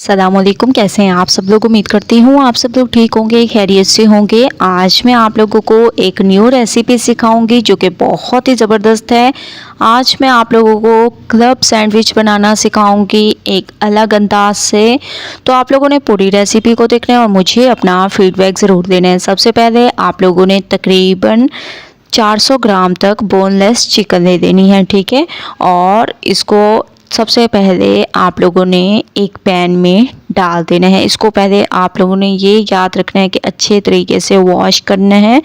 सलामुअलैकुम। कैसे हैं आप सब लोग? उम्मीद करती हूँ आप सब लोग ठीक होंगे, खैरियत से होंगे। आज मैं आप लोगों को एक न्यू रेसिपी सिखाऊंगी जो कि बहुत ही ज़बरदस्त है। आज मैं आप लोगों को क्लब सैंडविच बनाना सिखाऊंगी एक अलग अंदाज से। तो आप लोगों ने पूरी रेसिपी को देखना है और मुझे अपना फीडबैक ज़रूर देना है। सबसे पहले आप लोगों ने तकरीबन 400 ग्राम तक बोनलेस चिकन ले लेनी है, ठीक है। और इसको सबसे पहले आप लोगों ने एक पैन में डाल देना है। इसको पहले आप लोगों ने ये याद रखना है कि अच्छे तरीके से वॉश करना है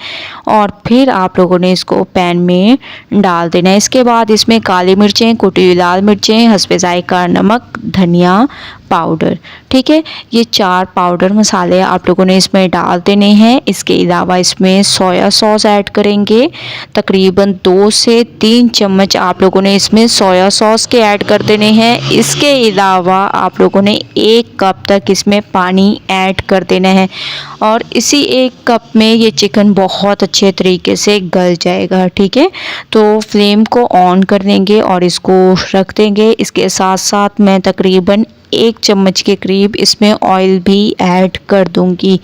और फिर आप लोगों ने इसको पैन में डाल देना है। इसके बाद इसमें काली मिर्चें, कुटी हुई लाल मिर्चें, हस्बे जायका नमक, धनिया पाउडर, ठीक है। ये 4 पाउडर मसाले आप लोगों ने इसमें डाल देने हैं। इसके अलावा इसमें सोया सॉस ऐड करेंगे। तकरीबन 2 से 3 चम्मच आप लोगों ने इसमें सोया सॉस के ऐड कर देने हैं। इसके अलावा आप लोगों ने 1 कप तक इसमें पानी ऐड कर देना है और इसी 1 कप में ये चिकन बहुत अच्छे तरीके से गल जाएगा, ठीक है। तो फ्लेम को ऑन कर देंगे और इसको रख देंगे। इसके साथ साथ मैं तकरीबन 1 चम्मच के करीब इसमें ऑयल भी ऐड कर दूंगी।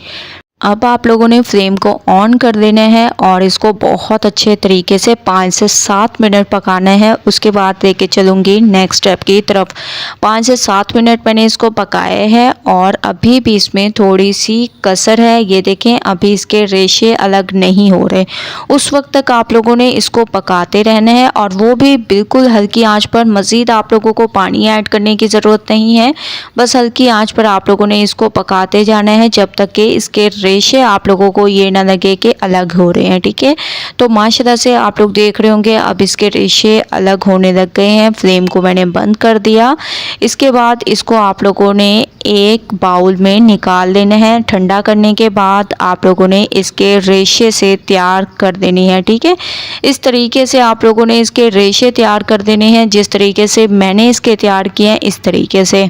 अब आप लोगों ने फ्लेम को ऑन कर देना है और इसको बहुत अच्छे तरीके से 5 से 7 मिनट पकाना है। उसके बाद लेके चलूँगी नेक्स्ट स्टेप की तरफ। 5 से 7 मिनट मैंने इसको पकाया है और अभी भी इसमें थोड़ी सी कसर है। ये देखें, अभी इसके रेशे अलग नहीं हो रहे। उस वक्त तक आप लोगों ने इसको पकाते रहना है और वो भी बिल्कुल हल्की आंच पर। मज़ीद आप लोगों को पानी ऐड करने की ज़रूरत नहीं है, बस हल्की आंच पर आप लोगों ने इसको पकाते जाना है जब तक कि इसके रेशे आप लोगों को ये ना लगे कि अलग हो रहे हैं, ठीक है। तो माशाल्लाह से आप लोग देख रहे होंगे अब इसके रेशे अलग होने लग गए हैं। फ्लेम को मैंने बंद कर दिया। इसके बाद इसको आप लोगों ने एक बाउल में निकाल लेना है। ठंडा करने के बाद आप लोगों ने इसके रेशे से तैयार कर देनी है, ठीक है। इस तरीके से आप लोगों ने इसके रेशे तैयार कर देने हैं, जिस तरीके से मैंने इसके तैयार किए हैं इस तरीके से,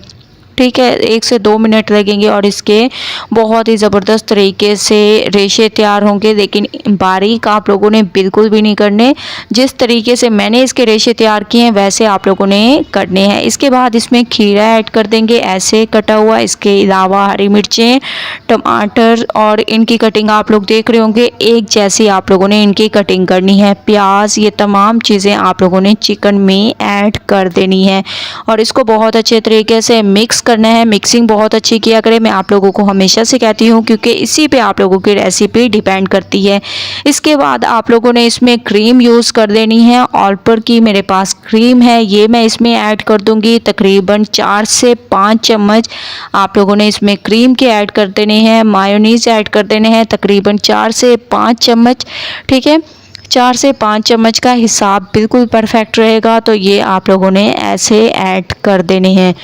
ठीक है। 1 से 2 मिनट लगेंगे और इसके बहुत ही ज़बरदस्त तरीके से रेशे तैयार होंगे, लेकिन बारीक आप लोगों ने बिल्कुल भी नहीं करने। जिस तरीके से मैंने इसके रेशे तैयार किए हैं वैसे आप लोगों ने करने हैं। इसके बाद इसमें खीरा ऐड कर देंगे ऐसे कटा हुआ। इसके अलावा हरी मिर्चें, टमाटर और इनकी कटिंग आप लोग देख रहे होंगे एक जैसी आप लोगों ने इनकी कटिंग करनी है। प्याज, ये तमाम चीज़ें आप लोगों ने चिकन में ऐड कर देनी है और इसको बहुत अच्छे तरीके से मिक्स करना है। मिक्सिंग बहुत अच्छी किया करें, मैं आप लोगों को हमेशा से कहती हूँ, क्योंकि इसी पे आप लोगों की रेसिपी डिपेंड करती है। इसके बाद आप लोगों ने इसमें क्रीम यूज़ कर देनी है। ऑल्पर की मेरे पास क्रीम है, ये मैं इसमें ऐड कर दूंगी। तकरीबन 4 से 5 चम्मच आप लोगों ने इसमें क्रीम के ऐड कर देने हैं। मायोनीज़ ऐड कर देने हैं तकरीबन 4 से 5 चम्मच, ठीक है। 4 से 5 चम्मच का हिसाब बिल्कुल परफेक्ट रहेगा। तो ये आप लोगों ने ऐसे ऐड कर देने हैं।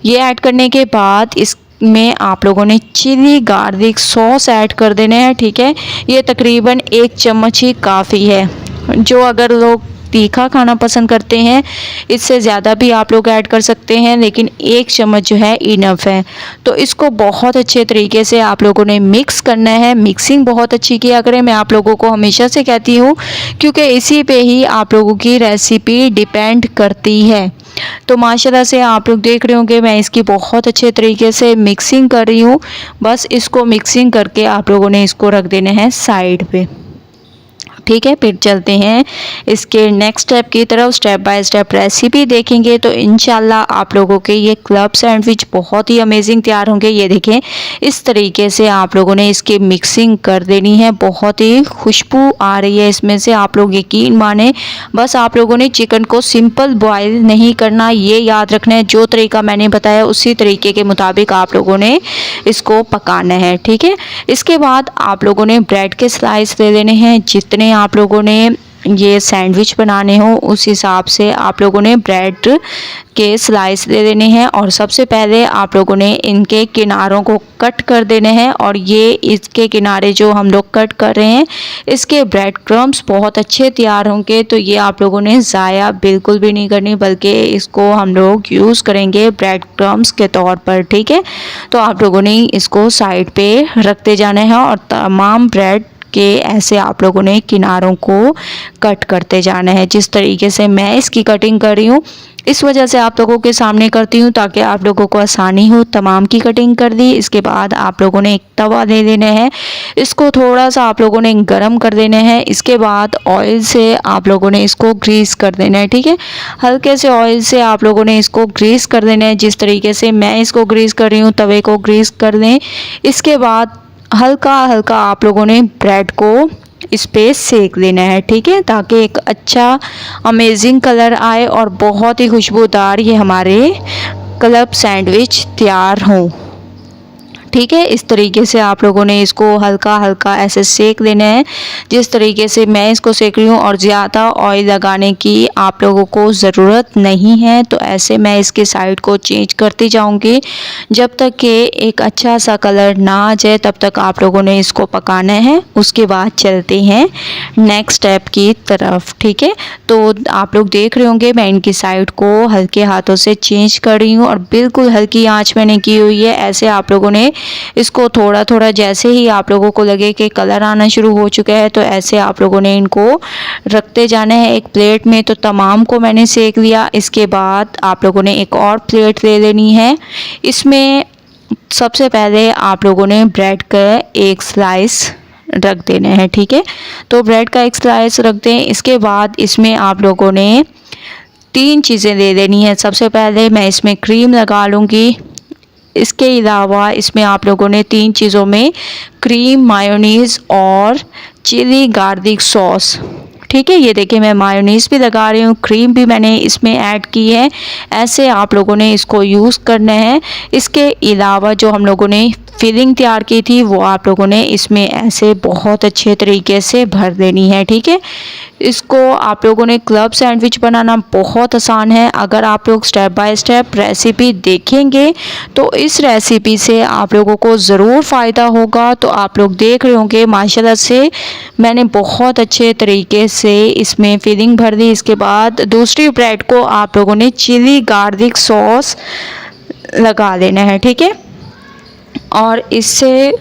ये ऐड करने के बाद इसमें आप लोगों ने चिली गार्लिक सॉस ऐड कर देने हैं, ठीक है। ये तकरीबन 1 चम्मच ही काफ़ी है। जो अगर लोग तीखा खाना पसंद करते हैं इससे ज़्यादा भी आप लोग ऐड कर सकते हैं, लेकिन 1 चम्मच जो है इनफ है। तो इसको बहुत अच्छे तरीके से आप लोगों ने मिक्स करना है। मिक्सिंग बहुत अच्छी किया करें, मैं आप लोगों को हमेशा से कहती हूँ, क्योंकि इसी पे ही आप लोगों की रेसिपी डिपेंड करती है। तो माशाल्लाह से आप लोग देख रहे होंगे मैं इसकी बहुत अच्छे तरीके से मिक्सिंग कर रही हूँ। बस इसको मिक्सिंग करके आप लोगों ने इसको रख देना है साइड पे, ठीक है। फिर चलते हैं इसके नेक्स्ट स्टेप की तरफ। स्टेप बाय स्टेप रेसिपी देखेंगे तो इंशाल्लाह आप लोगों के ये क्लब सैंडविच बहुत ही अमेजिंग तैयार होंगे। ये देखें, इस तरीके से आप लोगों ने इसकी मिक्सिंग कर देनी है। बहुत ही खुशबू आ रही है इसमें से, आप लोग यकीन माने। बस आप लोगों ने चिकन को सिंपल बॉयल नहीं करना, ये याद रखना है। जो तरीका मैंने बताया उसी तरीके के मुताबिक आप लोगों ने इसको पकाना है, ठीक है। इसके बाद आप लोगों ने ब्रेड के स्लाइस ले लेने हैं। जितने आप लोगों ने ये सैंडविच बनाने हो उस हिसाब से आप लोगों ने ब्रेड के स्लाइस ले लेने हैं और सबसे पहले आप लोगों ने इनके किनारों को कट कर देने हैं। और ये इसके किनारे जो हम लोग कट कर रहे हैं इसके ब्रेड क्रम्स बहुत अच्छे तैयार होंगे। तो ये आप लोगों ने ज़ाया बिल्कुल भी नहीं करनी, बल्कि इसको हम लोग यूज़ करेंगे ब्रेड क्रम्स के तौर पर, ठीक है। तो आप लोगों ने इसको साइड पे रखते जाना है और तमाम ब्रेड के ऐसे आप लोगों ने किनारों को कट करते जाना है। जिस तरीके से मैं इसकी कटिंग कर रही हूँ इस वजह से आप लोगों के सामने करती हूँ ताकि आप लोगों को आसानी हो। तमाम की कटिंग कर दी। इसके बाद आप लोगों ने एक तवा ले लेना है, इसको थोड़ा सा आप लोगों ने गरम कर देना है। इसके बाद ऑयल से आप लोगों ने इसको ग्रीस कर देना है, ठीक है। हल्के से ऑयल से आप लोगों ने इसको ग्रीस कर देना है। जिस तरीके से मैं इसको ग्रीस कर रही हूँ तवे को ग्रीस कर दें। इसके बाद हल्का हल्का आप लोगों ने ब्रेड को इस पे सेक देना है, ठीक है, ताकि एक अच्छा अमेजिंग कलर आए और बहुत ही खुशबूदार ये हमारे क्लब सैंडविच तैयार हों, ठीक है। इस तरीके से आप लोगों ने इसको हल्का हल्का ऐसे सेक देना है जिस तरीके से मैं इसको सेक रही हूँ। और ज़्यादा ऑयल लगाने की आप लोगों को ज़रूरत नहीं है। तो ऐसे मैं इसके साइड को चेंज करती जाऊँगी जब तक कि एक अच्छा सा कलर ना आ जाए, तब तक आप लोगों ने इसको पकाना है। उसके बाद चलते हैं नेक्स्ट स्टेप की तरफ, ठीक है। तो आप लोग देख रहे होंगे मैं इनकी साइड को हल्के हाथों से चेंज कर रही हूँ और बिल्कुल हल्की आंच मैंने की हुई है। ऐसे आप लोगों ने इसको थोड़ा थोड़ा जैसे ही आप लोगों को लगे कि कलर आना शुरू हो चुका है तो ऐसे आप लोगों ने इनको रखते जाना है एक प्लेट में। तो तमाम को मैंने सेक लिया। इसके बाद आप लोगों ने एक और प्लेट ले लेनी है। इसमें सबसे पहले आप लोगों ने ब्रेड का एक स्लाइस रख देना है, ठीक है। तो ब्रेड का एक स्लाइस रख दें। इसके बाद इसमें आप लोगों ने 3 चीज़ें दे देनी है। सबसे पहले मैं इसमें क्रीम लगा लूँगी। इसके अलावा इसमें आप लोगों ने 3 चीज़ों में क्रीम, मायोनीज़ और चिली गार्लिक सॉस, ठीक है। ये देखिए मैं मायोनीज़ भी लगा रही हूँ, क्रीम भी मैंने इसमें ऐड की है। ऐसे आप लोगों ने इसको यूज़ करना है। इसके अलावा जो हम लोगों ने फिलिंग तैयार की थी वो आप लोगों ने इसमें ऐसे बहुत अच्छे तरीके से भर देनी है, ठीक है। इसको आप लोगों ने क्लब सैंडविच बनाना बहुत आसान है। अगर आप लोग स्टेप बाय स्टेप रेसिपी देखेंगे तो इस रेसिपी से आप लोगों को ज़रूर फ़ायदा होगा। तो आप लोग देख रहे होंगे माशाल्लाह से मैंने बहुत अच्छे तरीके से इसमें फिलिंग भर दी। इसके बाद दूसरी ब्रेड को आप लोगों ने चिली गार्लिक सॉस लगा लेना है, ठीक है। और इससे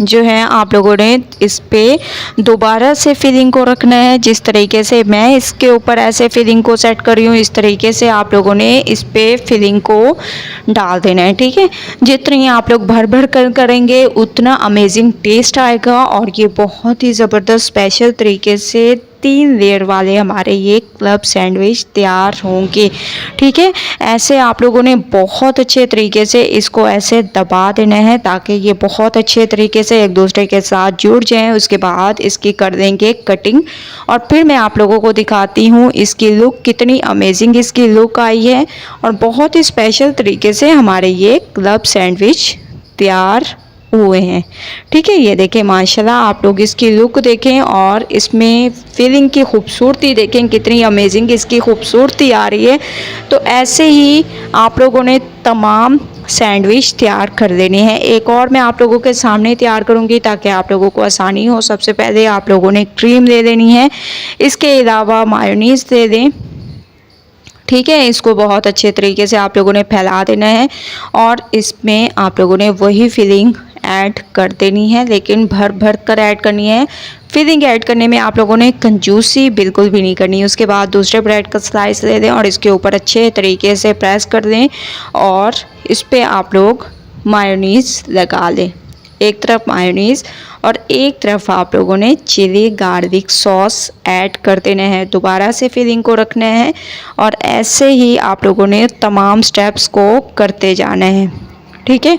जो है आप लोगों ने इस पे दोबारा से फिलिंग को रखना है। जिस तरीके से मैं इसके ऊपर ऐसे फिलिंग को सेट कर रही हूँ इस तरीके से आप लोगों ने इस पे फिलिंग को डाल देना है, ठीक है। जितनी आप लोग भर भर कर करेंगे उतना अमेजिंग टेस्ट आएगा और ये बहुत ही ज़बरदस्त स्पेशल तरीके से 3 लेयर वाले हमारे ये क्लब सैंडविच तैयार होंगे, ठीक है। ऐसे आप लोगों ने बहुत अच्छे तरीके से इसको ऐसे दबा देना है ताकि ये बहुत अच्छे तरीके से एक दूसरे के साथ जुड़ जाएं। उसके बाद इसकी कर देंगे कटिंग और फिर मैं आप लोगों को दिखाती हूँ इसकी लुक कितनी अमेजिंग इसकी लुक आई है और बहुत ही स्पेशल तरीके से हमारे ये क्लब सैंडविच तैयार हुए हैं, ठीक है। ये देखें माशाल्लाह आप लोग इसकी लुक देखें और इसमें फिलिंग की खूबसूरती देखें कितनी अमेजिंग इसकी खूबसूरती आ रही है। तो ऐसे ही आप लोगों ने तमाम सैंडविच तैयार कर देने हैं। एक और मैं आप लोगों के सामने तैयार करूंगी ताकि आप लोगों को आसानी हो। सबसे पहले आप लोगों ने क्रीम ले लेनी है, इसके अलावा मायोनीज़ दे दें, ठीक है। इसको बहुत अच्छे तरीके से आप लोगों ने फैला देना है और इसमें आप लोगों ने वही फिलिंग ऐड कर देनी है, लेकिन भर भर कर ऐड करनी है। फिलिंग ऐड करने में आप लोगों ने कंजूसी बिल्कुल भी नहीं करनी। उसके बाद दूसरे ब्रेड का स्लाइस ले दें और इसके ऊपर अच्छे तरीके से प्रेस कर दें और इस पर आप लोग मायोनीज़ लगा लें। एक तरफ मायोनीज़ और एक तरफ आप लोगों ने चिली गार्लिक सॉस ऐड कर देना है। दोबारा से फिलिंग को रखना है और ऐसे ही आप लोगों ने तमाम स्टेप्स को करते जाना है, ठीक है।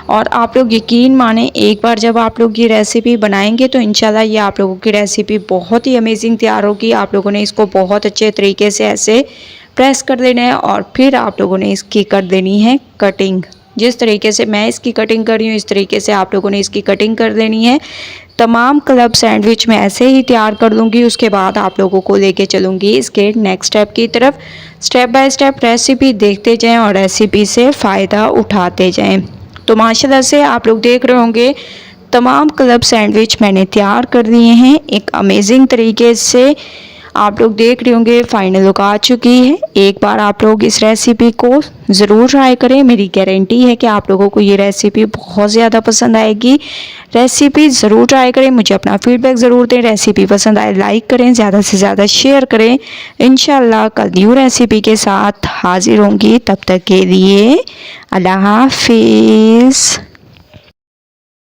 और आप लोग यकीन माने एक बार जब आप लोग ये रेसिपी बनाएंगे तो इंशाल्लाह ये आप लोगों की रेसिपी बहुत ही अमेजिंग तैयार होगी। आप लोगों ने इसको बहुत अच्छे तरीके से ऐसे प्रेस कर देना है और फिर आप लोगों ने इसकी कर देनी है कटिंग। जिस तरीके से मैं इसकी कटिंग कर रही हूँ इस तरीके से आप लोगों ने इसकी कटिंग कर देनी है। तमाम क्लब सैंडविच मैं ऐसे ही तैयार कर लूँगी। उसके बाद आप लोगों को लेके चलूँगी इसके नेक्स्ट स्टेप की तरफ। स्टेप बाय स्टेप रेसिपी देखते जाएं और रेसिपी से फ़ायदा उठाते जाएं। तो माशाल्लाह से आप लोग देख रहे होंगे तमाम क्लब सैंडविच मैंने तैयार कर दिए हैं एक अमेजिंग तरीके से। आप लोग देख रहे होंगे फाइनल लुक आ चुकी है। एक बार आप लोग इस रेसिपी को ज़रूर ट्राई करें, मेरी गारंटी है कि आप लोगों को ये रेसिपी बहुत ज़्यादा पसंद आएगी। रेसिपी ज़रूर ट्राई करें, मुझे अपना फीडबैक ज़रूर दें। रेसिपी पसंद आए लाइक करें, ज़्यादा से ज़्यादा शेयर करें। इंशाल्लाह कल न्यू रेसिपी के साथ हाजिर होंगी, तब तक के लिए अल्लाह हाफिज़।